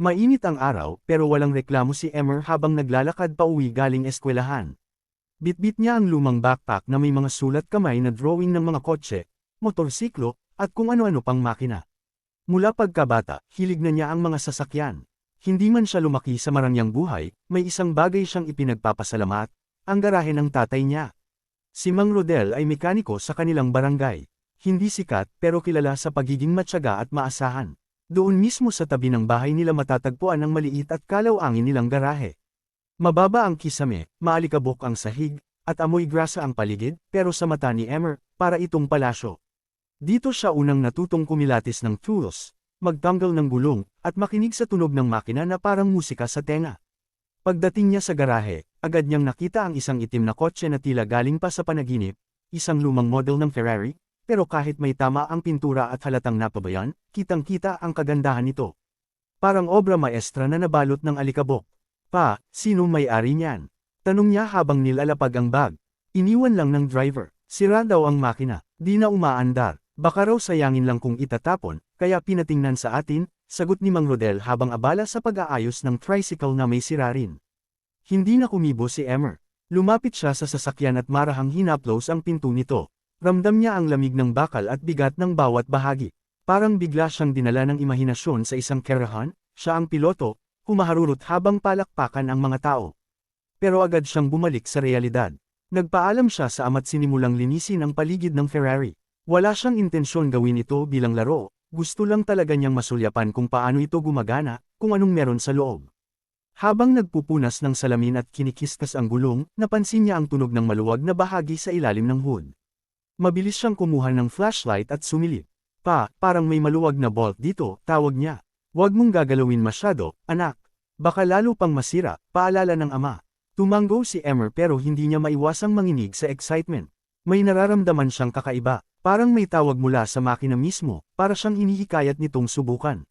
Mainit ang araw pero walang reklamo si Emmer habang naglalakad pa uwi galing eskwelahan. Bitbit niya ang lumang backpack na may mga sulat kamay na drawing ng mga kotse, motorsiklo, at kung ano-ano pang makina. Mula pagkabata, hilig na niya ang mga sasakyan. Hindi man siya lumaki sa marangyang buhay, may isang bagay siyang ipinagpapasalamat, ang garahe ng tatay niya. Si Mang Rodel ay mekaniko sa kanilang barangay. Hindi sikat pero kilala sa pagiging matyaga at maasahan. Doon mismo sa tabi ng bahay nila matatagpuan ang maliit at kalawangin nilang garahe. Mababa ang kisame, maalikabok ang sahig, at amoy grasa ang paligid, pero sa mata ni Emmer, para itong palasyo. Dito siya unang natutong kumilatis ng tools, magtanggal ng gulong, at makinig sa tunog ng makina na parang musika sa tenga. Pagdating niya sa garahe, agad niyang nakita ang isang itim na kotse na tila galing pa sa panaginip, isang lumang model ng Ferrari, pero kahit may tama ang pintura at halatang napabayan, kitang-kita ang kagandahan nito. Parang obra maestra na nabalot ng alikabok. Pa, sino may-ari niyan? Tanong niya habang nilalapag ang bag. Iniwan lang ng driver. Sira daw ang makina, di na umaandar. Baka raw sayangin lang kung itatapon, kaya pinatingnan sa atin, sagot ni Mang Rodel habang abala sa pag-aayos ng tricycle na may sira rin. Hindi na kumibo si Emmer. Lumapit siya sa sasakyan at marahang hinaplos ang pinto nito. Ramdam niya ang lamig ng bakal at bigat ng bawat bahagi. Parang bigla siyang dinala ng imahinasyon sa isang karahan, siya ang piloto, humaharurot habang palakpakan ang mga tao. Pero agad siyang bumalik sa realidad. Nagpaalam siya sa ama't sinimulang linisin ang paligid ng Ferrari. Wala siyang intensyon gawin ito bilang laro, gusto lang talaga niyang masulyapan kung paano ito gumagana, kung anong meron sa loob. Habang nagpupunas ng salamin at kinikiskas ang gulong, napansin niya ang tunog ng maluwag na bahagi sa ilalim ng hood. Mabilis siyang kumuha ng flashlight at sumilip. Pa, parang may maluwag na bolt dito, tawag niya. Huwag mong gagalawin masyado, anak. Baka lalo pang masira, paalala ng ama. Tumango si Emmer pero hindi niya maiwasang manginig sa excitement. May nararamdaman siyang kakaiba, parang may tawag mula sa makina mismo, para siyang hinihikayat nitong subukan.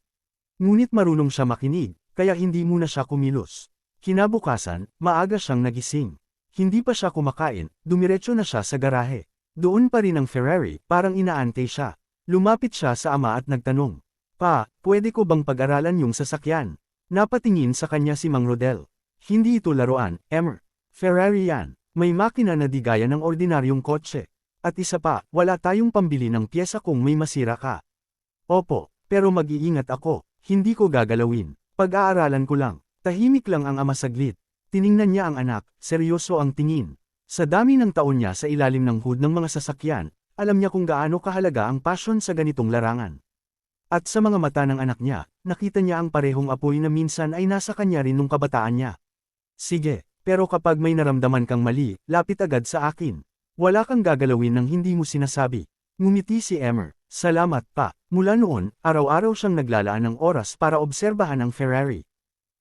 Ngunit marunong siya makinig, kaya hindi muna siya kumilos. Kinabukasan, maaga siyang nagising. Hindi pa siya kumakain, dumiretso na siya sa garahe. Doon pa rin ang Ferrari, parang inaantay siya. Lumapit siya sa ama at nagtanong, Pa, pwede ko bang pag-aralan yung sasakyan? Napatingin sa kanya si Mang Rodel. Hindi ito laruan, Emmer. Ferrari yan. May makina na di gaya ng ordinaryong kotse. At isa pa, wala tayong pambili ng pyesa kung may masira ka. Opo, pero mag-iingat ako. Hindi ko gagalawin. Pag-aaralan ko lang. Tahimik lang ang ama saglit. Tiningnan niya ang anak, seryoso ang tingin. Sa dami ng taon niya sa ilalim ng hood ng mga sasakyan, alam niya kung gaano kahalaga ang passion sa ganitong larangan. At sa mga mata ng anak niya, nakita niya ang parehong apoy na minsan ay nasa kanya rin nung kabataan niya. Sige, pero kapag may naramdaman kang mali, lapit agad sa akin. Wala kang gagalawin ng hindi mo sinasabi. Ngumiti si Emmer. Salamat pa. Mula noon, araw-araw siyang naglalaan ng oras para obserbahan ang Ferrari.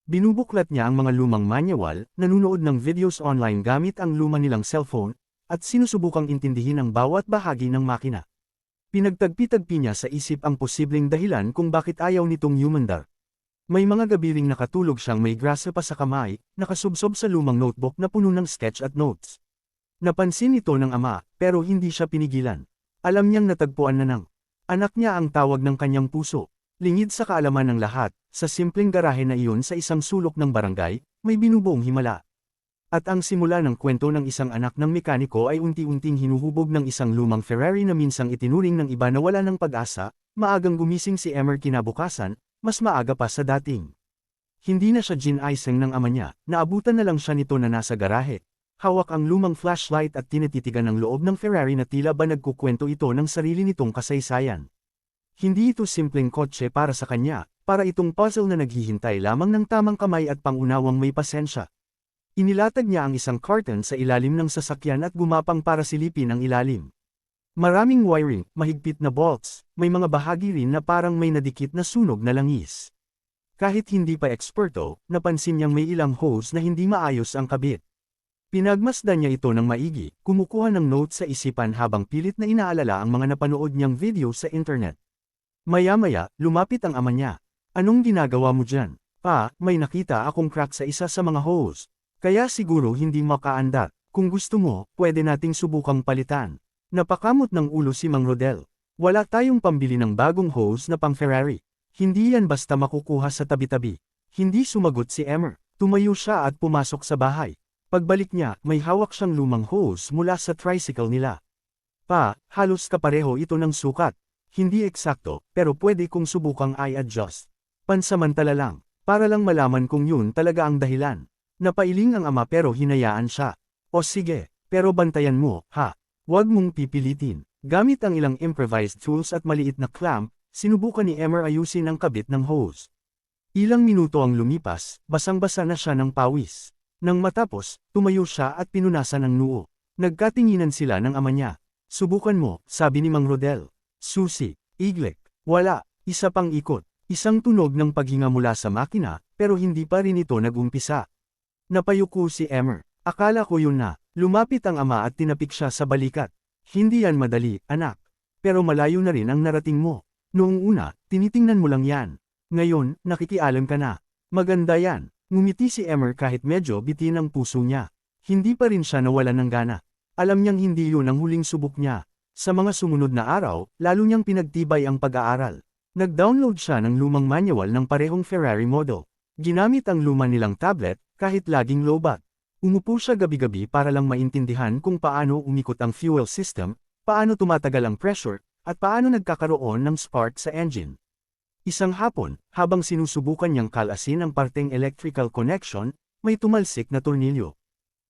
Binubuklat niya ang mga lumang manual, nanunood ng videos online gamit ang luma nilang cellphone, at sinusubukang intindihin ang bawat bahagi ng makina. Pinagtagpi-tagpi niya sa isip ang posibleng dahilan kung bakit ayaw nitong humandar. May mga gabi ring nakatulog siyang may grasa pa sa kamay, nakasubsob sa lumang notebook na puno ng sketch at notes. Napansin ito ng ama, pero hindi siya pinigilan. Alam niyang natagpuan na ng anak niya ang tawag ng kanyang puso. Lingid sa kaalaman ng lahat, sa simpleng garahe na iyon sa isang sulok ng barangay, may binubuong himala. At ang simula ng kwento ng isang anak ng mekaniko ay unti-unting hinuhubog ng isang lumang Ferrari na minsang itinuring ng iba na wala ng pag-asa. Maagang gumising si Emmer kinabukasan, mas maaga pa sa dating. Hindi na siya ginaising ng ama niya, naabutan na lang siya nito na nasa garahe. Hawak ang lumang flashlight at tinititigan ng loob ng Ferrari na tila ba nagkukwento ito ng sarili nitong kasaysayan. Hindi ito simpleng kotse para sa kanya, para itong puzzle na naghihintay lamang ng tamang kamay at pangunawang may pasensya. Inilatag niya ang isang curtain sa ilalim ng sasakyan at gumapang para silipin ang ilalim. Maraming wiring, mahigpit na bolts, may mga bahagi rin na parang may nadikit na sunog na langis. Kahit hindi pa eksperto, napansin niyang may ilang hose na hindi maayos ang kabit. Pinagmasdan niya ito ng maigi, kumukuha ng notes sa isipan habang pilit na inaalala ang mga napanood niyang video sa internet. Maya-maya, lumapit ang ama niya. Anong ginagawa mo dyan? Pa, may nakita akong crack sa isa sa mga hose. Kaya siguro hindi makaandar. Kung gusto mo, pwede nating subukang palitan. Napakamot ng ulo si Mang Rodel. Wala tayong pambili ng bagong hose na pang Ferrari. Hindi yan basta makukuha sa tabi-tabi. Hindi sumagot si Emmer. Tumayo siya at pumasok sa bahay. Pagbalik niya, may hawak siyang lumang hose mula sa tricycle nila. Halos kapareho ito ng sukat. Hindi eksakto, pero pwede kong subukang i-adjust. Pansamantala lang, para lang malaman kung yun talaga ang dahilan. Napailing ang ama pero hinayaan siya. O sige, pero bantayan mo, ha? Huwag mong pipilitin. Gamit ang ilang improvised tools at maliit na clamp, sinubukan ni Emmer ayusin ang kabit ng hose. Ilang minuto ang lumipas, basang-basa na siya ng pawis. Nang matapos, tumayo siya at pinunasan ang noo. Nagkatinginan sila ng ama niya. Subukan mo, sabi ni Mang Rodel. Susi, iglek, wala, isa pang ikot. Isang tunog ng paghinga mula sa makina, pero hindi pa rin ito nag-umpisa. Napayuko si Emmer. Akala ko yun na. Lumapit ang ama at tinapik siya sa balikat. Hindi yan madali, anak. Pero malayo na rin ang narating mo. Noong una, tinitingnan mo lang yan. Ngayon, nakikialam ka na. Maganda yan. Ngumiti si Emmer kahit medyo bitin ang puso niya. Hindi pa rin siya nawalan ng gana. Alam niyang hindi yun ang huling subok niya. Sa mga sumunod na araw, lalo niyang pinagtibay ang pag-aaral. Nag-download siya ng lumang manual ng parehong Ferrari model. Ginamit ang luma nilang tablet, kahit laging lobat. Umupo siya gabi-gabi para lang maintindihan kung paano umikot ang fuel system, paano tumatagal ang pressure, at paano nagkakaroon ng spark sa engine. Isang hapon, habang sinusubukan niyang kalasin ang parteng electrical connection, may tumalsik na tornilyo.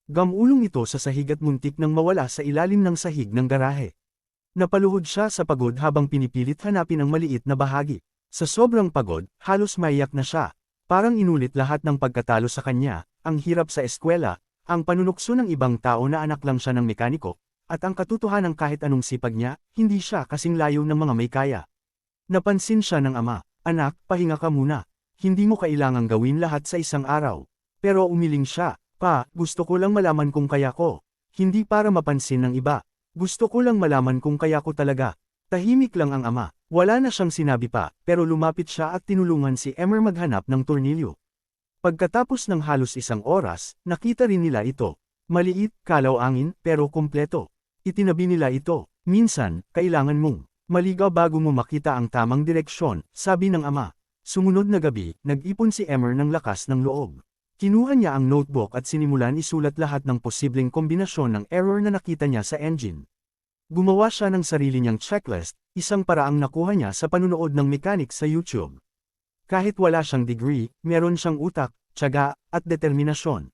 Gamulong ito sa sahig at muntik nang mawala sa ilalim ng sahig ng garahe. Napaluhod siya sa pagod habang pinipilit hanapin ang maliit na bahagi. Sa sobrang pagod, halos maiyak na siya. Parang inulit lahat ng pagkatalo sa kanya, ang hirap sa eskwela, ang panunukso ng ibang tao na anak lang siya ng mekaniko, at ang katotohanan kahit anong sipag niya, hindi siya kasing layo ng mga may kaya. Napansin siya ng ama. Anak, pahinga ka muna. Hindi mo kailangang gawin lahat sa isang araw. Pero umiling siya. Gusto ko lang malaman kung kaya ko. Hindi para mapansin ng iba. Gusto ko lang malaman kung kaya ko talaga. Tahimik lang ang ama. Wala na siyang sinabi pa, pero lumapit siya at tinulungan si Emmer maghanap ng tornilyo. Pagkatapos ng halos isang oras, nakita rin nila ito. Maliit, kalaw-angin, pero kumpleto. Itinabi nila ito. Minsan, kailangan mong maligaw bago mo makita ang tamang direksyon, sabi ng ama. Sumunod na gabi, nag-ipon si Emmer ng lakas ng loob. Kinuha niya ang notebook at sinimulan isulat lahat ng posibleng kombinasyon ng error na nakita niya sa engine. Gumawa siya ng sarili niyang checklist, isang paraang nakuha niya sa panunood ng mechanics sa YouTube. Kahit wala siyang degree, meron siyang utak, tiyaga, at determinasyon.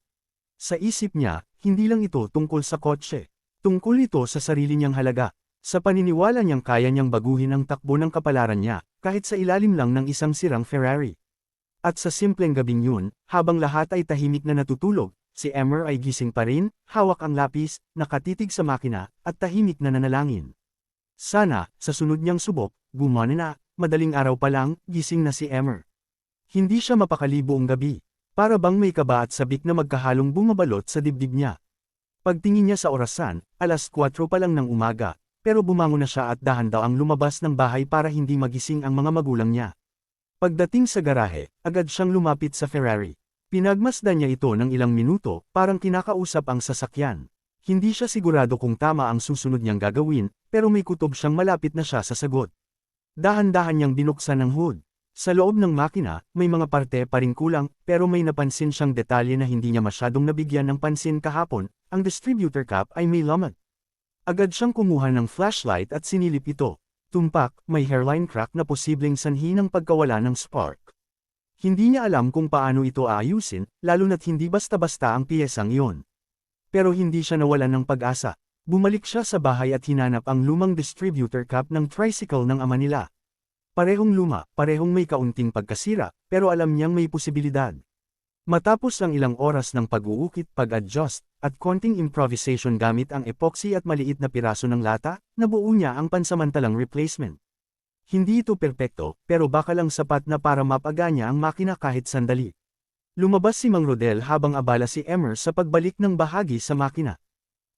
Sa isip niya, hindi lang ito tungkol sa kotse. Tungkol ito sa sarili niyang halaga. Sa paniniwala niyang kaya niyang baguhin ang takbo ng kapalaran niya, kahit sa ilalim lang ng isang sirang Ferrari. At sa simpleng gabing yun, habang lahat ay tahimik na natutulog, si Emmer ay gising pa rin, hawak ang lapis, nakatitig sa makina, at tahimik na nanalangin. Sana, sa sunod niyang subok, gumana na, madaling araw pa lang, gising na si Emmer. Hindi siya mapakali buong gabi. Para bang may kaba at sabik na magkahalong bumabalot sa dibdib niya. Pagtingin niya sa orasan, 4:00 pa lang ng umaga. Pero bumangon na siya at dahan-daw ang lumabas ng bahay para hindi magising ang mga magulang niya. Pagdating sa garahe, agad siyang lumapit sa Ferrari. Pinagmasdan niya ito ng ilang minuto, parang kinakausap ang sasakyan. Hindi siya sigurado kung tama ang susunod niyang gagawin, pero may kutob siyang malapit na siya sa sagot. Dahan-dahan niyang binuksan ang hood. Sa loob ng makina, may mga parte pa rin kulang, pero may napansin siyang detalye na hindi niya masyadong nabigyan ng pansin kahapon, ang distributor cap ay may lamat. Agad siyang kumuha ng flashlight at sinilip ito. Tumpak, may hairline crack na posibleng sanhi ng pagkawala ng spark. Hindi niya alam kung paano ito aayusin, lalo na't hindi basta-basta ang piyesang iyon. Pero hindi siya nawalan ng pag-asa. Bumalik siya sa bahay at hinanap ang lumang distributor cap ng tricycle ng ama nila. Parehong luma, parehong may kaunting pagkasira, pero alam niyang may posibilidad. Matapos ang ilang oras ng pag-uukit, pag-adjust, at konting improvisation gamit ang epoxy at maliit na piraso ng lata, nabuo niya ang pansamantalang replacement. Hindi ito perpekto, pero baka lang sapat na para mapagana ang makina kahit sandali. Lumabas si Mang Rodel habang abala si Emmer sa pagbalik ng bahagi sa makina.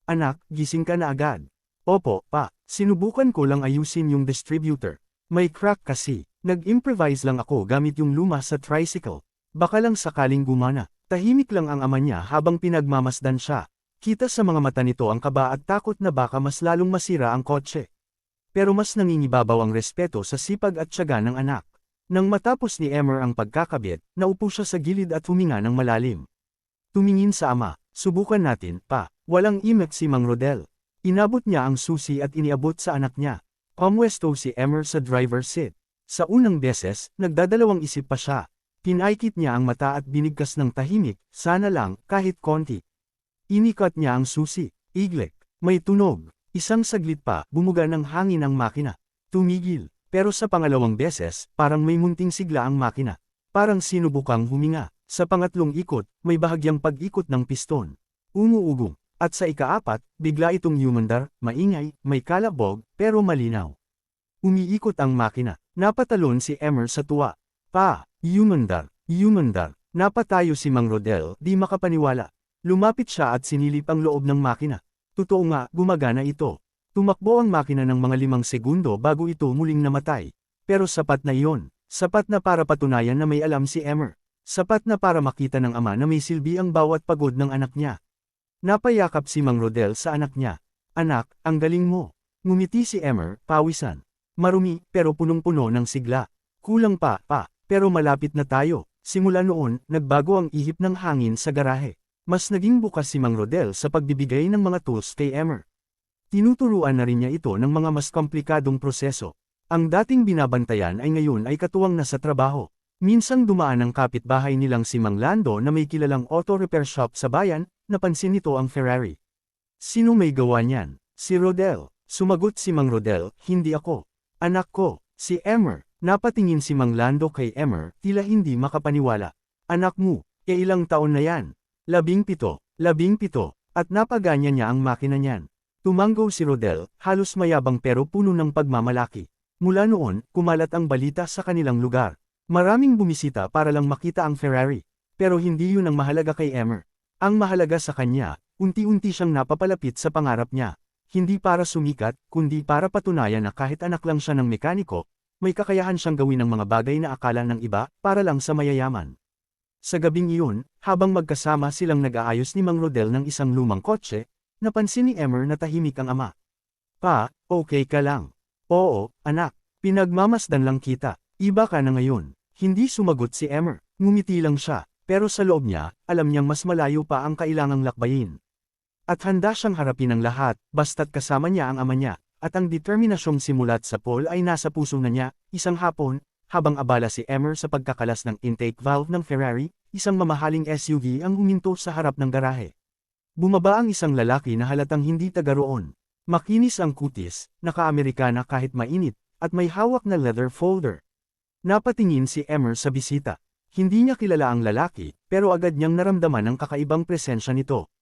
Anak, gising ka na agad. Opo, pa, sinubukan ko lang ayusin yung distributor. May crack kasi. Nag-improvise lang ako gamit yung luma sa tricycle. Baka lang sakaling gumana. Tahimik lang ang ama niya habang pinagmamasdan siya. Kita sa mga mata nito ang kaba at takot na baka mas lalong masira ang kotse. Pero mas nangingibabaw ang respeto sa sipag at tiyaga ng anak. Nang matapos ni Emmer ang pagkakabit, naupo siya sa gilid at huminga ng malalim. Tumingin sa ama, subukan natin, pa. Walang imek si Mang Rodel. Inabot niya ang susi at iniabot sa anak niya. Pumwesto si Emmer sa driver's seat. Sa unang beses, nagdadalawang isip pa siya. Pinaikit niya ang mata at binigkas ng tahimik, sana lang, kahit konti. Inikat niya ang susi, iglek, may tunog. Isang saglit pa, bumuga ng hangin ang makina. Tumigil. Pero sa pangalawang beses, parang may munting sigla ang makina. Parang sinubukang huminga. Sa pangatlong ikot, may bahagyang pag-ikot ng piston. Umuugong. At sa ikaapat, bigla itong humandar, maingay, may kalabog, pero malinaw. Umiikot ang makina. Napatalon si Emmer sa tuwa. Pa, humandar, humandar. Napatayo si Mang Rodel, di makapaniwala. Lumapit siya at sinilip ang loob ng makina. Totoo nga, gumagana ito. Tumakbo ang makina ng mga 5 segundo bago ito muling namatay. Pero sapat na iyon. Sapat na para patunayan na may alam si Emmer. Sapat na para makita ng ama na may silbi ang bawat pagod ng anak niya. Napayakap si Mang Rodel sa anak niya. Anak, ang galing mo. Ngumiti si Emmer, pawisan. Marumi, pero punong-puno ng sigla. Kulang pa, pero malapit na tayo. Simula noon, nagbago ang ihip ng hangin sa garahe. Mas naging bukas si Mang Rodel sa pagbibigay ng mga tools kay Emmer. Tinuturuan na rin niya ito ng mga mas komplikadong proseso. Ang dating binabantayan ay ngayon ay katuwang na sa trabaho. Minsang dumaan ang kapitbahay nilang si Mang Lando na may kilalang auto repair shop sa bayan, napansin nito ang Ferrari. Sino may gawa niyan? Si Rodel. Sumagot si Mang Rodel, hindi ako. Anak ko, si Emmer. Napatingin si Mang Lando kay Emmer, tila hindi makapaniwala. Anak mo, ilang taon na yan? 17. At napaganya niya ang makina niyan. Tumanggo si Rodel, halos mayabang pero puno ng pagmamalaki. Mula noon, kumalat ang balita sa kanilang lugar. Maraming bumisita para lang makita ang Ferrari. Pero hindi yun ang mahalaga kay Emmer. Ang mahalaga sa kanya, unti-unti siyang napapalapit sa pangarap niya. Hindi para sumikat, kundi para patunayan na kahit anak lang siya ng mekaniko, may kakayahan siyang gawin ng mga bagay na akala ng iba, para lang sa mayayaman. Sa gabing iyon, habang magkasama silang nag-aayos ni Mang Rodel ng isang lumang kotse, napansin ni Emmer na tahimik ang ama. Pa, okay ka lang? Oo, anak. Pinagmamasdan lang kita. Iba ka na ngayon. Hindi sumagot si Emmer. Ngumiti lang siya. Pero sa loob niya, alam niyang mas malayo pa ang kailangang lakbayin. At handa siyang harapin ang lahat, basta't kasama niya ang ama niya. At ang determinasyong simulat sa Paul ay nasa puso na niya. Isang hapon, habang abala si Emmer sa pagkakalas ng intake valve ng Ferrari, isang mamahaling SUV ang huminto sa harap ng garahe. Bumaba ang isang lalaki na halatang hindi taga roon. Makinis ang kutis, naka-Amerikana kahit mainit, at may hawak na leather folder. Napatingin si Emmer sa bisita. Hindi niya kilala ang lalaki, pero agad niyang naramdaman ang kakaibang presensya nito.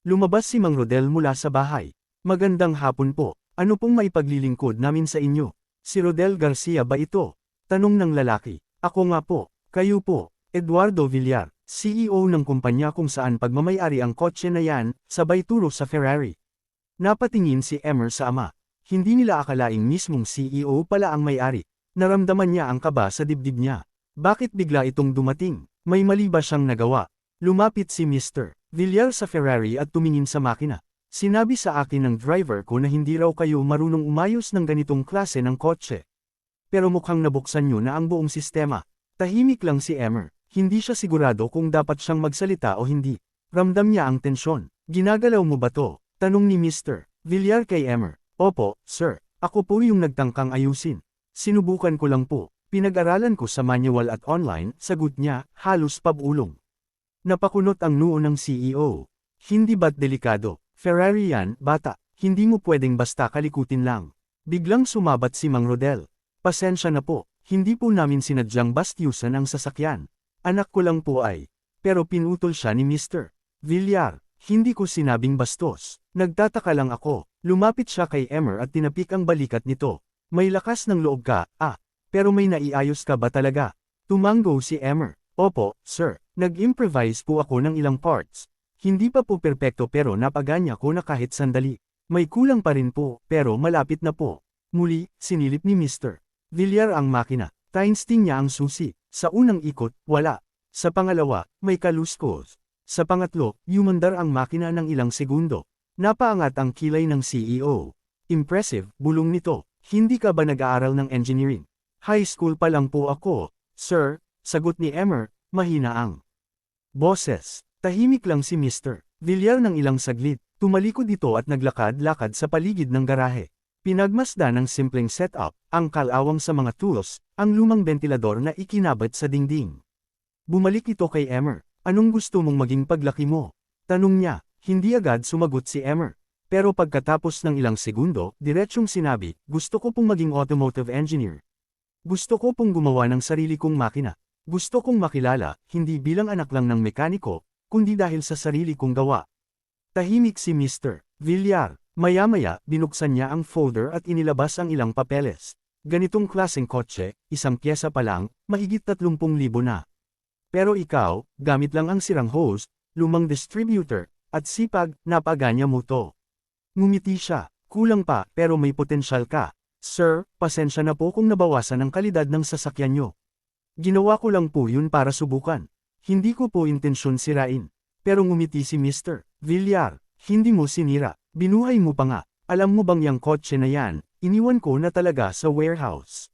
Lumabas si Mang Rodel mula sa bahay. Magandang hapon po, ano pong maipaglilingkod namin sa inyo? Si Rodel Garcia ba ito? Tanong ng lalaki. Ako nga po, kayo po, Eduardo Villar. CEO ng kumpanya kung saan pagmamayari ang kotse na yan, sabay turo sa Ferrari. Napatingin si Emmer sa ama. Hindi nila akalaing mismong CEO pala ang may-ari. Naramdaman niya ang kaba sa dibdib niya. Bakit bigla itong dumating? May mali ba siyang nagawa? Lumapit si Mr. Villar sa Ferrari at tumingin sa makina. Sinabi sa akin ng driver ko na hindi raw kayo marunong umayos ng ganitong klase ng kotse. Pero mukhang nabuksan niyo na ang buong sistema. Tahimik lang si Emmer. Hindi siya sigurado kung dapat siyang magsalita o hindi. Ramdam niya ang tensyon. Ginagalaw mo ba to? Tanong ni Mr. Villar kay Emmer. Opo, sir. Ako po yung nagtangkang ayusin. Sinubukan ko lang po. Pinag-aralan ko sa manual at online, sagot niya, halos pabulong. Napakunot ang noo ng CEO. Hindi ba't delikado? Ferrari yan, bata. Hindi mo pwedeng basta kalikutin lang. Biglang sumabat si Mang Rodel. Pasensya na po. Hindi po namin sinadyang bastyusan ang sasakyan. Anak ko lang po ay. Pero pinutol siya ni Mr. Villar. Hindi ko sinabing bastos. Nagtataka lang ako. Lumapit siya kay Emmer at tinapik ang balikat nito. May lakas ng loob ka, pero may naiayos ka ba talaga? Tumanggo si Emmer. Opo, sir. Nag-improvise po ako ng ilang parts. Hindi pa po perpekto pero napaganya ko na kahit sandali. May kulang pa rin po, pero malapit na po. Muli, sinilip ni Mr. Villar ang makina. Tinesting niya ang susi. Sa unang ikot, wala. Sa pangalawa, may kaluskos. Sa pangatlo, humandar ang makina ng ilang segundo. Napaangat ang kilay ng CEO. Impressive, bulong nito. Hindi ka ba nag-aaral ng engineering? High school pa lang po ako, sir, sagot ni Emmer, mahina ang boses. Tahimik lang si Mr. Villar ng ilang saglit, tumalikod ito at naglakad-lakad sa paligid ng garahe. Pinagmasdan ng simpleng setup, ang kalawang sa mga tools, ang lumang ventilador na ikinabat sa dingding. Bumalik ito kay Emmer. Anong gusto mong maging paglaki mo? Tanong niya. Hindi agad sumagot si Emmer. Pero pagkatapos ng ilang segundo, diretsyong sinabi, gusto ko pong maging automotive engineer. Gusto ko pong gumawa ng sarili kong makina. Gusto kong makilala, hindi bilang anak lang ng mekaniko, kundi dahil sa sarili kong gawa. Tahimik si Mr. Villar. Maya-maya, binuksan niya ang folder at inilabas ang ilang papeles. Ganitong klaseng kotse, isang pyesa pa lang, mahigit 30,000 na. Pero ikaw, gamit lang ang sirang hose, lumang distributor, at sipag, napaganya mo to. Ngumiti siya. Kulang pa, pero may potensyal ka. Sir, pasensya na po kung nabawasan ang kalidad ng sasakyan nyo. Ginawa ko lang po yun para subukan. Hindi ko po intensyon sirain. Pero ngumiti si Mr. Villar. Hindi mo sinira. Binuhay mo pa nga. Alam mo bang yung kotse na yan, iniwan ko na talaga sa warehouse.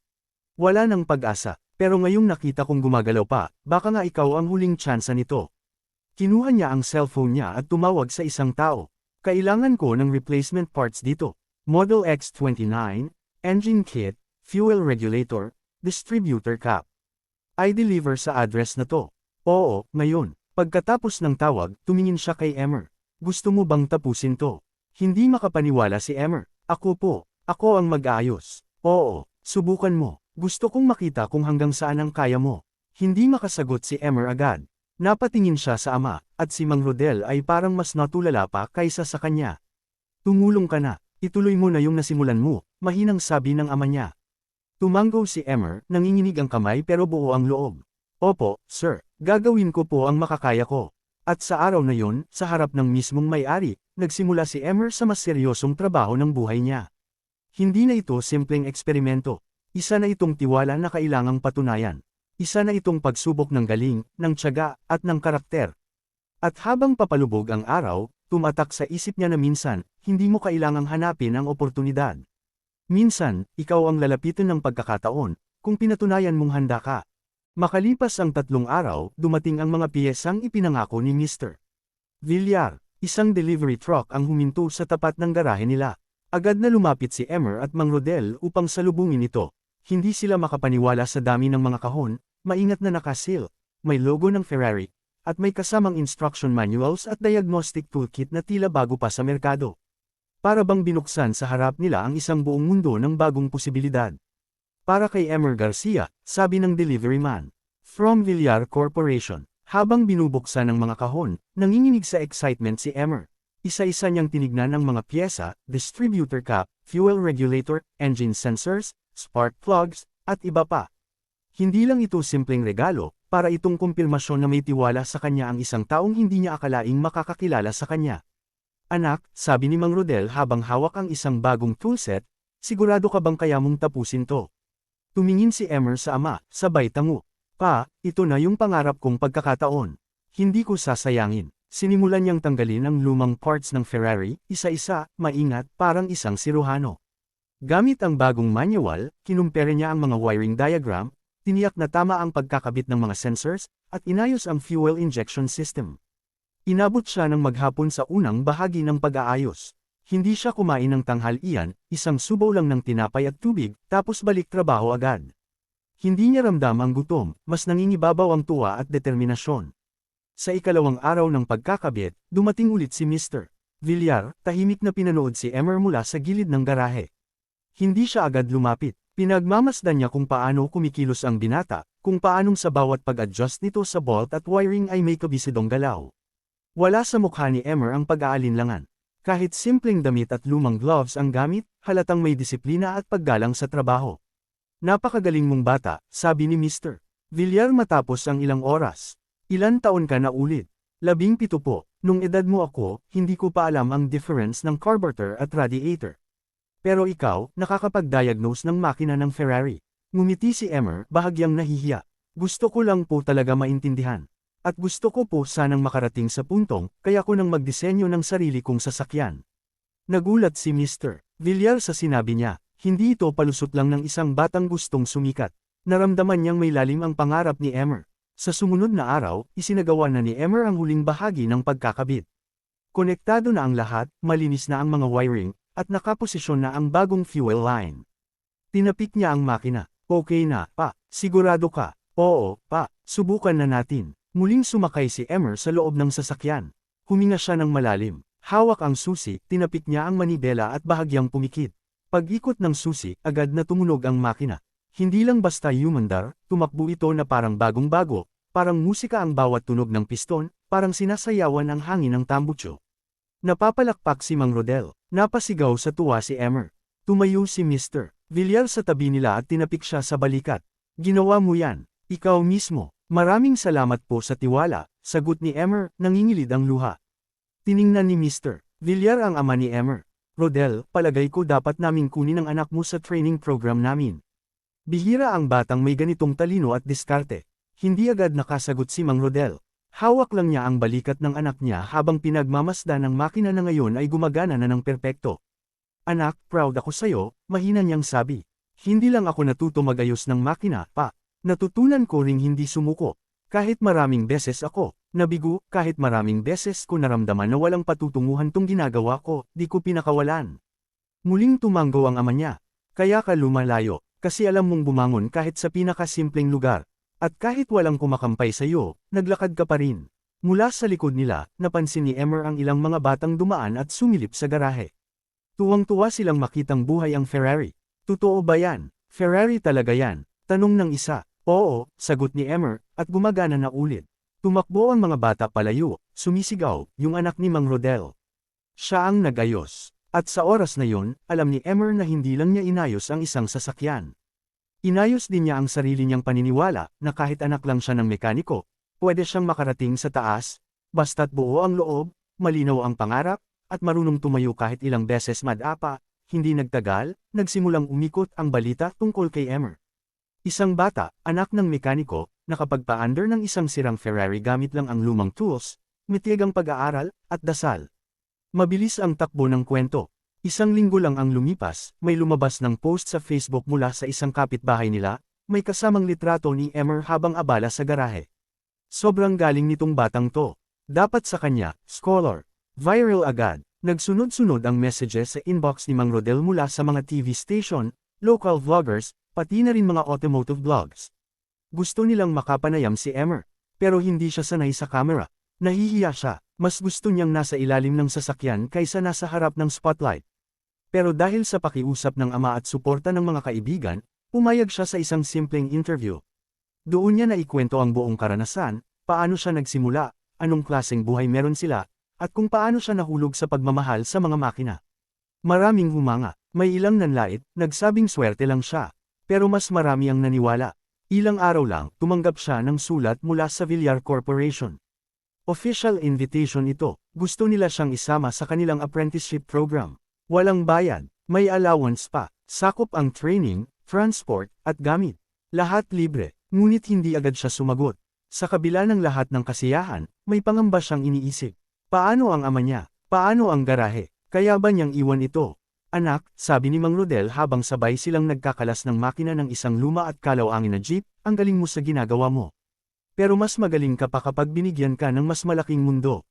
Wala nang pag-asa, pero ngayong nakita kong gumagalaw pa, baka nga ikaw ang huling tsansa nito. Kinuha niya ang cellphone niya at tumawag sa isang tao. Kailangan ko ng replacement parts dito. Model X29, engine kit, fuel regulator, distributor cap. I deliver sa address na to. Oo, ngayon. Pagkatapos ng tawag, tumingin siya kay Emmer. Gusto mo bang tapusin to? Hindi makapaniwala si Emmer. Ako po. Ako ang mag-aayos. Oo, subukan mo. Gusto kong makita kung hanggang saan ang kaya mo. Hindi makasagot si Emmer agad. Napatingin siya sa ama, at si Mang Rodel ay parang mas natulala pa kaysa sa kanya. Tumulong ka na. Ituloy mo na yung nasimulan mo, mahinang sabi ng ama niya. Tumango si Emmer, nanginginig ang kamay pero buo ang loob. Opo, sir, gagawin ko po ang makakaya ko. At sa araw na yun, sa harap ng mismong may-ari, nagsimula si Emmer sa mas seryosong trabaho ng buhay niya. Hindi na ito simpleng eksperimento. Isa na itong tiwala na kailangang patunayan. Isa na itong pagsubok ng galing, ng tiyaga, at ng karakter. At habang papalubog ang araw, tumatak sa isip niya na minsan, hindi mo kailangang hanapin ang oportunidad. Minsan, ikaw ang lalapitan ng pagkakataon, kung pinatunayan mong handa ka. Makalipas ang 3 araw, dumating ang mga piyesang ipinangako ni Mr. Villar. Isang delivery truck ang huminto sa tapat ng garahe nila. Agad na lumapit si Emmer at Mang Rodel upang salubungin ito. Hindi sila makapaniwala sa dami ng mga kahon, maingat na nakasil, may logo ng Ferrari, at may kasamang instruction manuals at diagnostic toolkit na tila bago pa sa merkado. Para bang binuksan sa harap nila ang isang buong mundo ng bagong posibilidad. Para kay Emmer Garcia, sabi ng delivery man. From Villar Corporation. Habang binubuksan ng mga kahon, nanginginig sa excitement si Emmer. Isa-isa niyang tinignan ang mga piyesa, distributor cap, fuel regulator, engine sensors, spark plugs, at iba pa. Hindi lang ito simpleng regalo, para itong kumpirmasyon na may tiwala sa kanya ang isang taong hindi niya akalaing makakakilala sa kanya. Anak, sabi ni Mang Rodel habang hawak ang isang bagong toolset, sigurado ka bang kaya mong tapusin to? Tumingin si Emmer sa ama, sabay tango. Pa, ito na yung pangarap kong pagkakataon. Hindi ko sasayangin. Sinimulan niyang tanggalin ang lumang parts ng Ferrari, isa-isa, maingat, parang isang siruhano. Gamit ang bagong manual, kinumpere niya ang mga wiring diagram, tiniyak na tama ang pagkakabit ng mga sensors, at inayos ang fuel injection system. Inabot siya ng maghapon sa unang bahagi ng pag-aayos. Hindi siya kumain ng tanghalian, isang subaw lang ng tinapay at tubig, tapos balik trabaho agad. Hindi niya ramdam ang gutom, mas nangingibabaw ang tuwa at determinasyon. Sa ikalawang araw ng pagkakabit, dumating ulit si Mr. Villar, tahimik na pinanood si Emmer mula sa gilid ng garahe. Hindi siya agad lumapit. Pinagmamasdan niya kung paano kumikilos ang binata, kung paanong sa bawat pag-adjust nito sa bolt at wiring ay may kabisidong galaw. Wala sa mukha ni Emmer ang pag-aalinlangan. Kahit simpleng damit at lumang gloves ang gamit, halatang may disiplina at paggalang sa trabaho. Napakagaling mong bata, sabi ni Mr. Villar matapos ang ilang oras. Ilan taon ka na ulit? 17 po. Nung edad mo ako, hindi ko pa alam ang difference ng carburetor at radiator. Pero ikaw, nakakapag-diagnose ng makina ng Ferrari. Ngumiti si Emmer, bahagyang nahihiya. Gusto ko lang po talaga maintindihan. At gusto ko po sanang makarating sa puntong, kaya ko nang magdisenyo ng sarili kong sasakyan. Nagulat si Mr. Villar sa sinabi niya, Hindi ito palusot lang ng isang batang gustong sumikat. Naramdaman niyang may lalim ang pangarap ni Emmer. Sa sumunod na araw, isinagawa na ni Emmer ang huling bahagi ng pagkakabit. Konektado na ang lahat, malinis na ang mga wiring, at nakaposisyon na ang bagong fuel line. Tinapik niya ang makina. Okay na, pa, sigurado ka? Oo, pa, subukan na natin. Muling sumakay si Emmer sa loob ng sasakyan. Huminga siya ng malalim. Hawak ang susi, tinapik niya ang manibela at bahagyang pumikit. Pag-ikot ng susi, agad na tumunog ang makina. Hindi lang basta humandar, tumakbo ito na parang bagong-bago, parang musika ang bawat tunog ng piston, parang sinasayawan ang hangin ng tambutso. Napapalakpak si Mang Rodel. Napasigaw sa tuwa si Emmer. Tumayo si Mr. Villar sa tabi nila at tinapik siya sa balikat. Ginawa mo yan. Ikaw mismo. Maraming salamat po sa tiwala, sagot ni Emmer, nangingilid ang luha. Tiningnan ni Mr. Villar ang ama ni Emmer. Rodel, palagay ko dapat naming kunin ang anak mo sa training program namin. Bihira ang batang may ganitong talino at diskarte. Hindi agad nakasagot si Mang Rodel. Hawak lang niya ang balikat ng anak niya habang pinagmamasdan ng makina na ngayon ay gumagana na ng perpekto. Anak, proud ako sa'yo, mahina niyang sabi. Hindi lang ako natuto magayos ng makina, pa. Natutunan ko ring hindi sumuko. Kahit maraming beses ako, nabigo, kahit maraming beses ko naramdaman na walang patutunguhan tong ginagawa ko, di ko pinakawalan. Muling tumanggo ang ama niya. Kaya ka lumalayo, kasi alam mong bumangon kahit sa pinakasimpleng lugar. At kahit walang kumakampay sa iyo, naglakad ka pa rin. Mula sa likod nila, napansin ni Emmer ang ilang mga batang dumaan at sumilip sa garahe. Tuwang-tuwa silang makitang buhay ang Ferrari. Totoo ba yan? Ferrari talaga yan? Tanong ng isa. Oo, sagot ni Emmer, at gumagana na ulit. Tumakbo ang mga bata palayo, sumisigaw, yung anak ni Mang Rodel. Siya ang nagayos. At sa oras na yon, alam ni Emmer na hindi lang niya inayos ang isang sasakyan. Inayos din niya ang sarili niyang paniniwala na kahit anak lang siya ng mekaniko, pwede siyang makarating sa taas, basta't buo ang loob, malinaw ang pangarap, at marunong tumayo kahit ilang beses madapa. Hindi nagtagal, nagsimulang umikot ang balita tungkol kay Emmer. Isang bata, anak ng mekaniko, nakapagpa-under ng isang sirang Ferrari gamit lang ang lumang tools, mitigang pag-aaral, at dasal. Mabilis ang takbo ng kwento. Isang linggo lang ang lumipas, may lumabas ng post sa Facebook mula sa isang kapitbahay nila, may kasamang litrato ni Emmer habang abala sa garahe. Sobrang galing nitong batang to. Dapat sa kanya, scholar. Viral agad. Nagsunod-sunod ang messages sa inbox ni Mang Rodel mula sa mga TV station, local vloggers, pati na rin mga automotive vlogs. Gusto nilang makapanayam si Emmer, pero hindi siya sanay sa camera. Nahihiya siya, mas gusto niyang nasa ilalim ng sasakyan kaysa nasa harap ng spotlight. Pero dahil sa pakiusap ng ama at suporta ng mga kaibigan, pumayag siya sa isang simpleng interview. Doon niya naikwento ang buong karanasan, paano siya nagsimula, anong klaseng buhay meron sila, at kung paano siya nahulog sa pagmamahal sa mga makina. Maraming humanga, may ilang nanlait, nagsabing swerte lang siya, pero mas marami ang naniwala. Ilang araw lang, tumanggap siya ng sulat mula sa Villar Corporation. Official invitation ito, gusto nila siyang isama sa kanilang apprenticeship program. Walang bayad, may allowance pa, sakop ang training, transport, at gamit. Lahat libre, ngunit hindi agad siya sumagot. Sa kabila ng lahat ng kasiyahan, may pangamba siyang iniisip. Paano ang ama niya? Paano ang garahe? Kaya ba niyang iwan ito? Anak, sabi ni Mang Rodel habang sabay silang nagkakalas ng makina ng isang luma at kalawangin na jeep, ang galing mo sa ginagawa mo. Pero mas magaling ka pa kapag binigyan ka ng mas malaking mundo.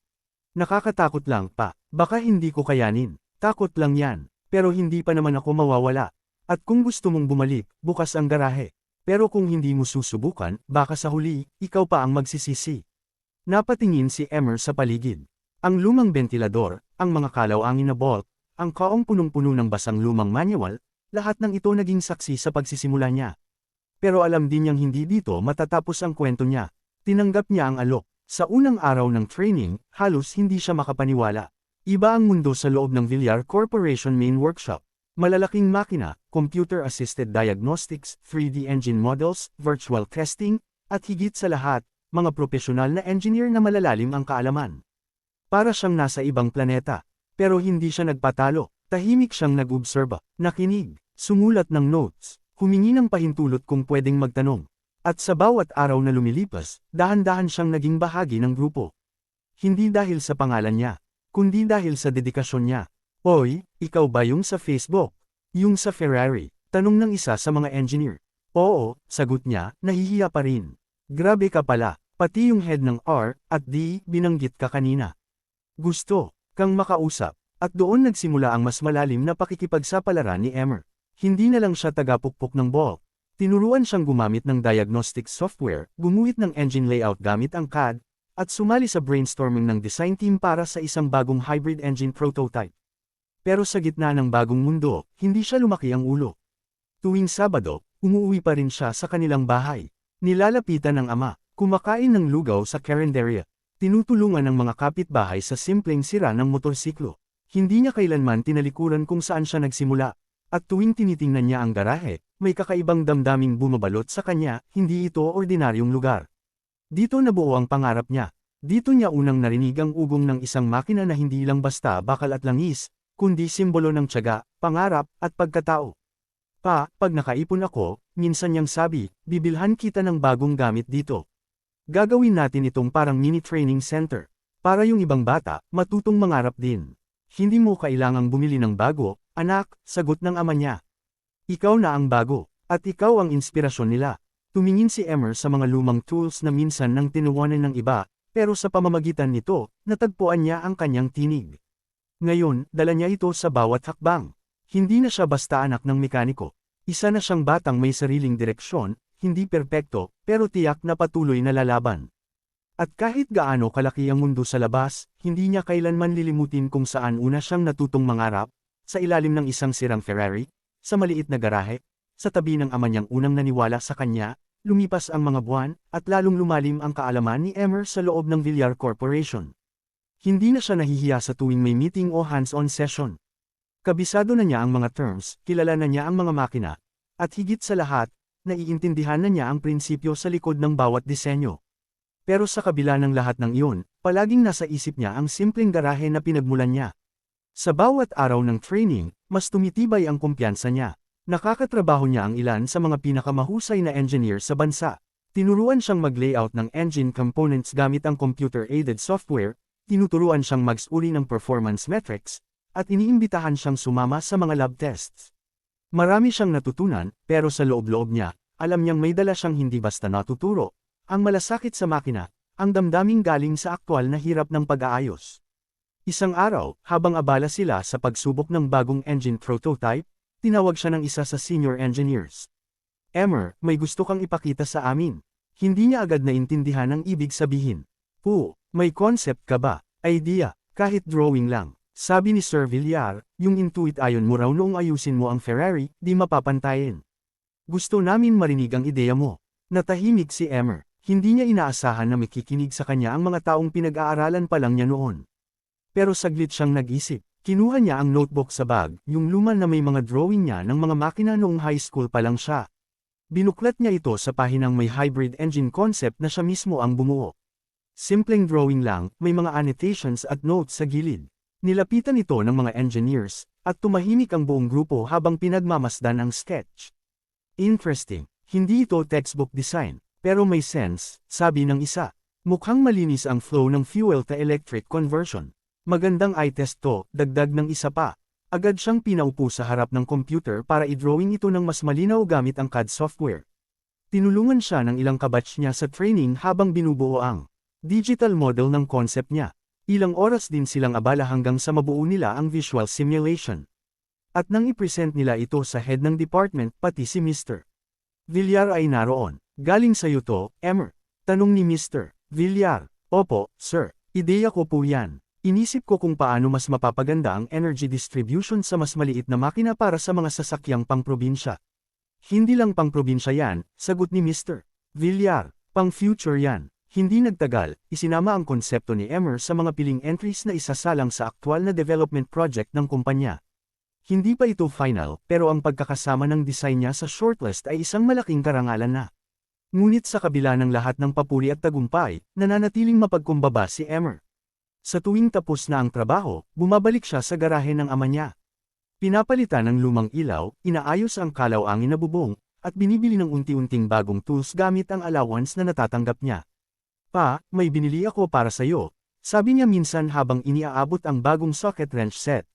Nakakatakot lang, pa, baka hindi ko kayanin. Takot lang yan, pero hindi pa naman ako mawawala. At kung gusto mong bumalik, bukas ang garahe. Pero kung hindi mo susubukan, baka sa huli, ikaw pa ang magsisisi. Napatingin si Emmer sa paligid. Ang lumang ventilador, ang mga kalawangin na bolt, ang kaong punong-puno ng basang lumang manual, lahat ng ito naging saksi sa pagsisimula niya. Pero alam din niyang hindi dito matatapos ang kwento niya. Tinanggap niya ang alok. Sa unang araw ng training, halos hindi siya makapaniwala. Iba ang mundo sa loob ng Villar Corporation main workshop. Malalaking makina, computer-assisted diagnostics, 3D engine models, virtual testing, at higit sa lahat, mga profesional na engineer na malalalim ang kaalaman. Para siyang nasa ibang planeta. Pero hindi siya nagpatalo, tahimik siyang nag-obserba, nakinig, sumulat ng notes, humingi ng pahintulot kung pwedeng magtanong. At sa bawat araw na lumilipas, dahan-dahan siyang naging bahagi ng grupo. Hindi dahil sa pangalan niya, kundi dahil sa dedikasyon niya. Oy, ikaw ba yung sa Facebook? Yung sa Ferrari, tanong ng isa sa mga engineer. Oo, sagot niya, nahihiya pa rin. Grabe ka pala, pati yung head ng R at D binanggit ka kanina. Gusto kang makausap. At doon nagsimula ang mas malalim na pakikipagsapalaran ni Emmer. Hindi na lang siya tagapukpok ng ball. Tinuruan siyang gumamit ng diagnostic software, gumuhit ng engine layout gamit ang CAD, at sumali sa brainstorming ng design team para sa isang bagong hybrid engine prototype. Pero sa gitna ng bagong mundo, hindi siya lumaki ang ulo. Tuwing Sabado, umuwi pa rin siya sa kanilang bahay. Nilalapitan ng ama, kumakain ng lugaw sa carinderia. Tinutulungan ng mga kapitbahay sa simpleng sira ng motorsiklo. Hindi niya kailanman tinalikuran kung saan siya nagsimula. At tuwing tinitingnan niya ang garahe, may kakaibang damdaming bumabalot sa kanya, hindi ito ordinaryong lugar. Dito nabuo ang pangarap niya. Dito niya unang narinig ang ugong ng isang makina na hindi lang basta bakal at langis, kundi simbolo ng tiyaga, pangarap, at pagkatao. Pag nakaipon ako, minsan niyang sabi, bibilhan kita ng bagong gamit dito. Gagawin natin itong parang mini training center. Para yung ibang bata, matutong mangarap din. Hindi mo kailangang bumili ng bago, anak, sagot ng ama niya. Ikaw na ang bago, at ikaw ang inspirasyon nila. Tumingin si Emmer sa mga lumang tools na minsan nang tinuwanan ng iba, pero sa pamamagitan nito, natagpuan niya ang kanyang tinig. Ngayon, dala niya ito sa bawat hakbang. Hindi na siya basta anak ng mekaniko. Isa na siyang batang may sariling direksyon, hindi perpekto, pero tiyak na patuloy na lalaban. At kahit gaano kalaki ang mundo sa labas, hindi niya kailanman lilimutin kung saan una siyang natutong mangarap, sa ilalim ng isang sirang Ferrari, sa maliit na garahe, sa tabi ng ama niyang unang naniwala sa kanya, lumipas ang mga buwan, at lalong lumalim ang kaalaman ni Emmer sa loob ng Villar Corporation. Hindi na siya nahihiya sa tuwing may meeting o hands-on session. Kabisado na niya ang mga terms, kilala na niya ang mga makina, at higit sa lahat, naiintindihan na niya ang prinsipyo sa likod ng bawat disenyo. Pero sa kabila ng lahat ng iyon, palaging nasa isip niya ang simpleng garahe na pinagmulan niya. Sa bawat araw ng training, mas tumitibay ang kumpiyansa niya. Nakakatrabaho niya ang ilan sa mga pinakamahusay na engineer sa bansa. Tinuruan siyang mag-layout ng engine components gamit ang computer-aided software, tinuturuan siyang mag-uri ng performance metrics, at iniimbitahan siyang sumama sa mga lab tests. Marami siyang natutunan, pero sa loob-loob niya, alam niyang may dala siyang hindi basta natuturo. Ang malasakit sa makina, ang damdaming galing sa aktwal na hirap ng pag-aayos. Isang araw, habang abala sila sa pagsubok ng bagong engine prototype, tinawag siya ng isa sa senior engineers. Emmer, may gusto kang ipakita sa amin. Hindi niya agad naintindihan ang ibig sabihin. May concept ka ba? Idea, kahit drawing lang. Sabi ni Sir Villar, yung intuit ayon mo raw noong ayusin mo ang Ferrari, di mapapantayin. Gusto namin marinig ang ideya mo. Natahimik si Emmer. Hindi niya inaasahan na makikinig sa kanya ang mga taong pinag-aaralan pa lang niya noon. Pero saglit siyang nag-isip. Kinuha niya ang notebook sa bag, yung luma na may mga drawing niya ng mga makina noong high school pa lang siya. Binuklat niya ito sa pahinang may hybrid engine concept na siya mismo ang bumuo. Simpleng drawing lang, may mga annotations at notes sa gilid. Nilapitan ito ng mga engineers, at tumahimik ang buong grupo habang pinagmamasdan ang sketch. Interesting, hindi ito textbook design. Pero may sense, sabi ng isa. Mukhang malinis ang flow ng fuel to electric conversion. Magandang eye test to, dagdag ng isa pa. Agad siyang pinaupo sa harap ng computer para i-drawing ito ng mas malinaw gamit ang CAD software. Tinulungan siya ng ilang kabatch niya sa training habang binubuo ang digital model ng concept niya. Ilang oras din silang abala hanggang sa mabuo nila ang visual simulation. At nang i-present nila ito sa head ng department pati si Mr. Villar ay naroon. Galing sa'yo to, Emmer? Tanong ni Mr. Villar. Opo, sir. Ideya ko po yan. Inisip ko kung paano mas mapapaganda ang energy distribution sa mas maliit na makina para sa mga sasakyang pang-probinsya. Hindi lang pang-probinsya yan, sagot ni Mr. Villar. Pang-future yan. Hindi nagtagal, isinama ang konsepto ni Emmer sa mga piling entries na isasalang sa aktwal na development project ng kumpanya. Hindi pa ito final, pero ang pagkakasama ng design niya sa shortlist ay isang malaking karangalan na. Ngunit sa kabila ng lahat ng papuri at tagumpay, nananatiling mapagkumbaba si Emmer. Sa tuwing tapos na ang trabaho, bumabalik siya sa garahe ng ama niya. Pinapalitan ng lumang ilaw, inaayos ang kalaw-angin na bubong, at binibili ng unti-unting bagong tools gamit ang allowance na natatanggap niya. May binili ako para sa'yo, sabi niya minsan habang iniaabot ang bagong socket wrench set.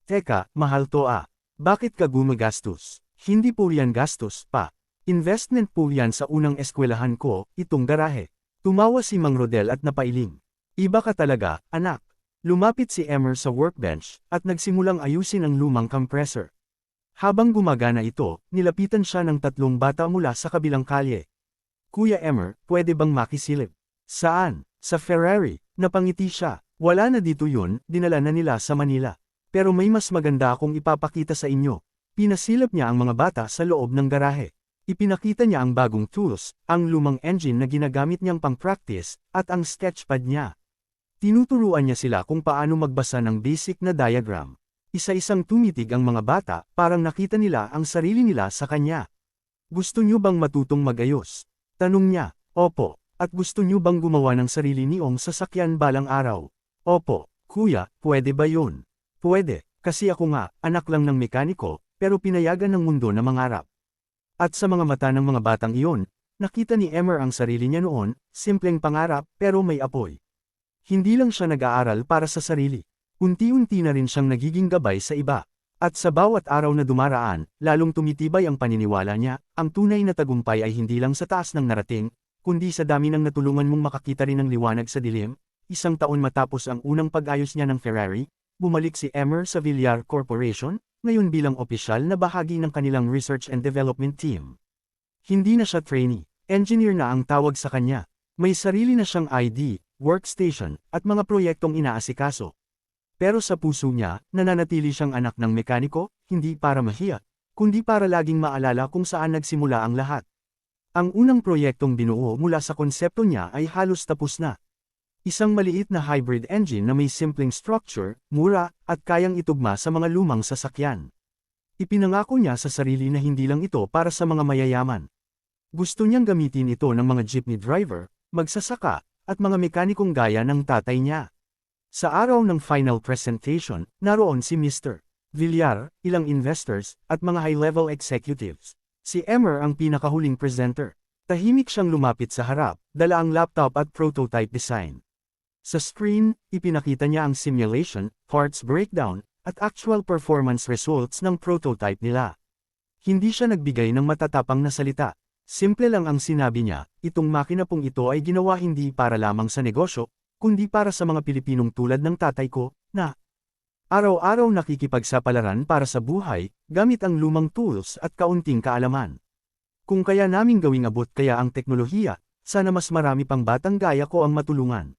Teka, mahal to ah. Bakit ka gumagastos? Hindi po yan gastos, pa. Investment po yan sa unang eskwelahan ko, itong garahe. Tumawa si Mang Rodel at napailing. Iba ka talaga, anak. Lumapit si Emmer sa workbench, at nagsimulang ayusin ang lumang compressor. Habang gumagana ito, nilapitan siya ng 3 bata mula sa kabilang kalye. Kuya Emmer, pwede bang makisilip? Saan? Sa Ferrari. Napangiti siya. Wala na dito yun, dinala na nila sa Manila. Pero may mas maganda akong ipapakita sa inyo. Pinasilip niya ang mga bata sa loob ng garahe. Ipinakita niya ang bagong tools, ang lumang engine na ginagamit niyang pang-practice, at ang sketchpad niya. Tinuturuan niya sila kung paano magbasa ng basic na diagram. Isa-isang tumitig ang mga bata, parang nakita nila ang sarili nila sa kanya. Gusto niyo bang matutong magayos? Tanong niya. Opo. At gusto niyo bang gumawa ng sarili niyong sasakyan balang araw? Opo. Kuya, pwede ba yun? Pwede, kasi ako nga, anak lang ng mekaniko, pero pinayagan ng mundo na mangarap. At sa mga mata ng mga batang iyon, nakita ni Emmer ang sarili niya noon, simpleng pangarap, pero may apoy. Hindi lang siya nag-aaral para sa sarili. Unti-unti na rin siyang nagiging gabay sa iba. At sa bawat araw na dumaraan, lalong tumitibay ang paniniwala niya, ang tunay na tagumpay ay hindi lang sa taas ng narating, kundi sa dami ng natulungan mong makakita rin ng liwanag sa dilim. 1 taon matapos ang unang pag-ayos niya ng Ferrari, bumalik si Emmer sa Villar Corporation, ngayon bilang opisyal na bahagi ng kanilang research and development team. Hindi na siya trainee, engineer na ang tawag sa kanya. May sarili na siyang ID, workstation, at mga proyektong inaasikaso. Pero sa puso niya, nananatili siyang anak ng mekaniko, hindi para mahiya, kundi para laging maalala kung saan nagsimula ang lahat. Ang unang proyektong binuo mula sa konsepto niya ay halos tapos na. Isang maliit na hybrid engine na may simpleng structure, mura, at kayang itugma sa mga lumang sasakyan. Ipinangako niya sa sarili na hindi lang ito para sa mga mayayaman. Gusto niyang gamitin ito ng mga jeepney driver, magsasaka, at mga mekanikong gaya ng tatay niya. Sa araw ng final presentation, naroon si Mr. Villar, ilang investors, at mga high-level executives. Si Emmer ang pinakahuling presenter. Tahimik siyang lumapit sa harap, dala ang laptop at prototype design. Sa screen, ipinakita niya ang simulation, parts breakdown, at actual performance results ng prototype nila. Hindi siya nagbigay ng matatapang na salita. Simple lang ang sinabi niya, itong makina pong ito ay ginawa hindi para lamang sa negosyo, kundi para sa mga Pilipinong tulad ng tatay ko, na araw-araw nakikipagsapalaran para sa buhay, gamit ang lumang tools at kaunting kaalaman. Kung kaya naming gawing abot kaya ang teknolohiya, sana mas marami pang batang gaya ko ang matulungan.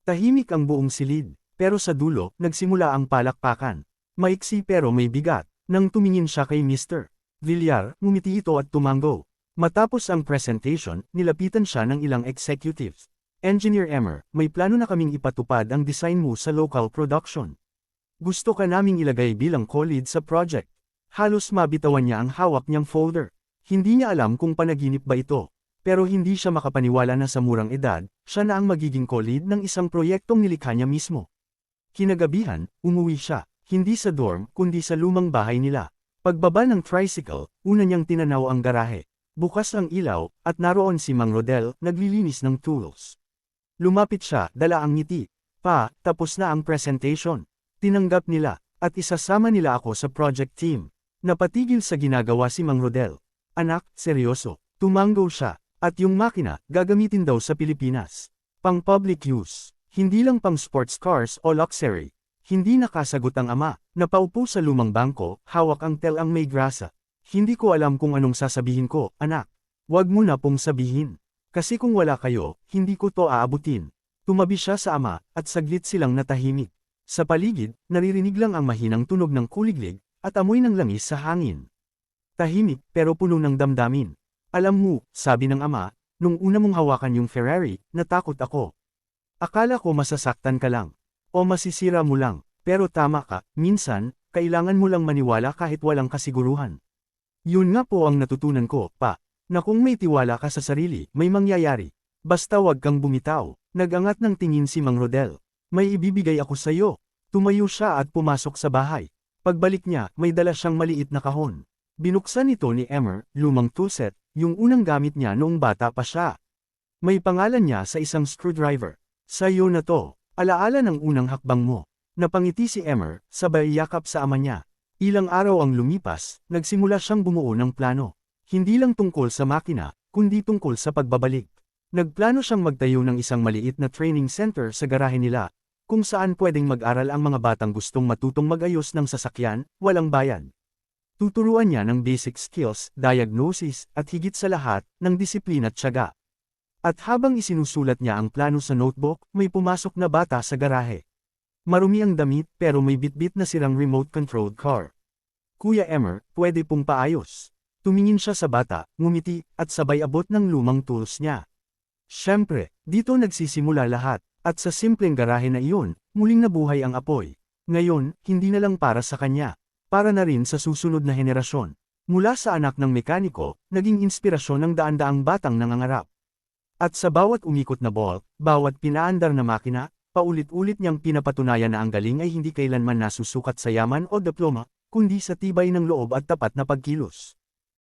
Tahimik ang buong silid, pero sa dulo, nagsimula ang palakpakan. Maiksi pero may bigat. Nang tumingin siya kay Mr. Villar, ngumiti ito at tumango. Matapos ang presentation, nilapitan siya ng ilang executives. Engineer Emmer, may plano na kaming ipatupad ang design mo sa local production. Gusto ka naming ilagay bilang co-lead sa project. Halos mabitawan niya ang hawak niyang folder. Hindi niya alam kung panaginip ba ito. Pero hindi siya makapaniwala na sa murang edad, siya na ang magiging co-lead ng isang proyektong nilikha niya mismo. Kinagabihan, umuwi siya, hindi sa dorm kundi sa lumang bahay nila. Pagbaba ng tricycle, una niyang tinanaw ang garahe. Bukas ang ilaw, at naroon si Mang Rodel, naglilinis ng tools. Lumapit siya, dala ang ngiti. Pa, tapos na ang presentation. Tinanggap nila, at isasama nila ako sa project team. Napatigil sa ginagawa si Mang Rodel. Anak, seryoso. Tumango siya. At yung makina, gagamitin daw sa Pilipinas. Pang public use. Hindi lang pang sports cars o luxury. Hindi nakasagot ang ama. Napaupo sa lumang bangko, hawak ang tel ang may grasa. Hindi ko alam kung anong sasabihin ko, anak. Wag mo na pong sabihin. Kasi kung wala kayo, hindi ko to aabutin. Tumabi siya sa ama, at saglit silang natahimik. Sa paligid, naririnig lang ang mahinang tunog ng kuliglig, at amoy ng langis sa hangin. Tahimik, pero puno ng damdamin. Alam mo, sabi ng ama, nung una mong hawakan yung Ferrari, natakot ako. Akala ko masasaktan ka lang. O masisira mo lang. Pero tama ka, minsan, kailangan mo lang maniwala kahit walang kasiguruhan. Yun nga po ang natutunan ko, pa. Na kung may tiwala ka sa sarili, may mangyayari. Basta wag kang bumitaw. Nagangat ng tingin si Mang Rodel. May ibibigay ako sa'yo. Tumayo siya at pumasok sa bahay. Pagbalik niya, may dala siyang maliit na kahon. Binuksan ito ni Emmer, lumang toolset, yung unang gamit niya noong bata pa siya. May pangalan niya sa isang screwdriver. Sa'yo na to, alaala ng unang hakbang mo. Napangiti si Emmer, sabay yakap sa ama niya. Ilang araw ang lumipas, nagsimula siyang bumuo ng plano. Hindi lang tungkol sa makina, kundi tungkol sa pagbabalik. Nagplano siyang magtayo ng isang maliit na training center sa garahe nila, kung saan pwedeng mag-aral ang mga batang gustong matutong mag-ayos ng sasakyan, walang bayad. Tuturuan niya ng basic skills, diagnosis, at higit sa lahat, ng disiplina at tiyaga. At habang isinusulat niya ang plano sa notebook, may pumasok na bata sa garahe. Marumi ang damit pero may bitbit na sirang remote-controlled car. Kuya Emer, pwede pong paayos. Tumingin siya sa bata, ngumiti, at sabay abot ng lumang tools niya. Siyempre, dito nagsisimula lahat, at sa simpleng garahe na iyon, muling nabuhay ang apoy. Ngayon, hindi na lang para sa kanya, para na rin sa susunod na henerasyon. Mula sa anak ng mekaniko, naging inspirasyon ng daan-daang batang nangangarap. At sa bawat umikot na ball, bawat pinaandar na makina, paulit-ulit niyang pinapatunayan na ang galing ay hindi kailanman nasusukat sa yaman o diploma, kundi sa tibay ng loob at tapat na pagkilos.